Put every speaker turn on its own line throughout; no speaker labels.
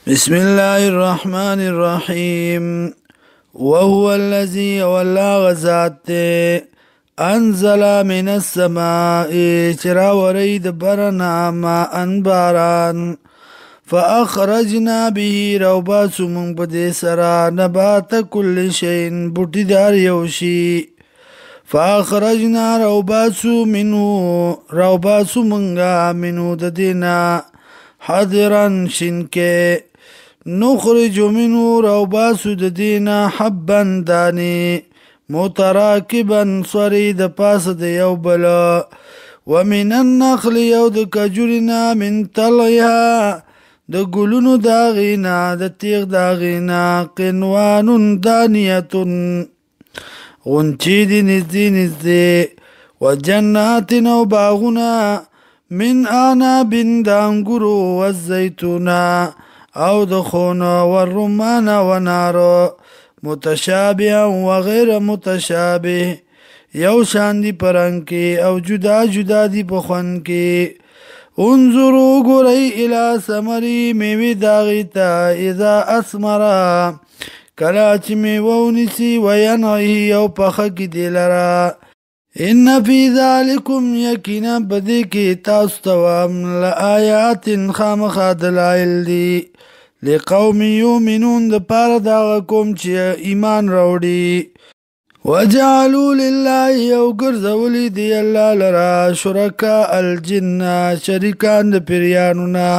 بسم الله الرحمن الرحيم. وهو الذي والله غزات أنزل من السماء چرا ورید برنا ماء باران فأخرجنا به روباس من پدې سرا نبات كل شيء بوټي دار یوشي فأخرجنا روباس منغا منو ددینا حضرا شنکه نخرج منه روباس ددینا حبا دانی متراکبا صری د پاس د یو بلا ومن النخل یو د کجورنا من طلعها د ګلونو داغینا د تیغ داغینا قنوان دانیتن غنچی دی نزدی وجنات و باغنا من آناب دانگرو والزیتونا او دخون والرمان ونارو متشابه وغیر متشابه یو شاندی پرنکی او جدا جدا دی پخون کی انظرو گرئی الى سمری میوی داغیتا اذا اسمرا کلاچ میوونیسی وینعی او پخکی دیلرا ان فی ذالکم یقینا بدی کی تاستوام لآیات خامخا دلائل دی لقوم یومنون د پار داغ کوم چې ایمان راوړي وجعلوا لله یو ګرځولی دی الله لرا شرکاء الجن شریکان د پیریانونا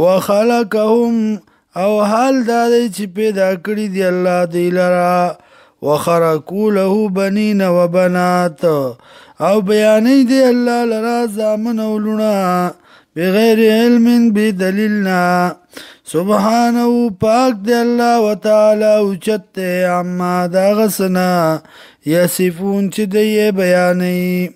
وخلقهم او حال دا دی چې پیدا کړی دی الله دی لرا وخرقوا له بنین و بنات او بیانی دی اللہ لرا زامن اولونا بغیر علم بدلیلنا سبحانه پاک دی اللہ و تعالی اوچت عما دا غسنا یصفون چی دی بیانی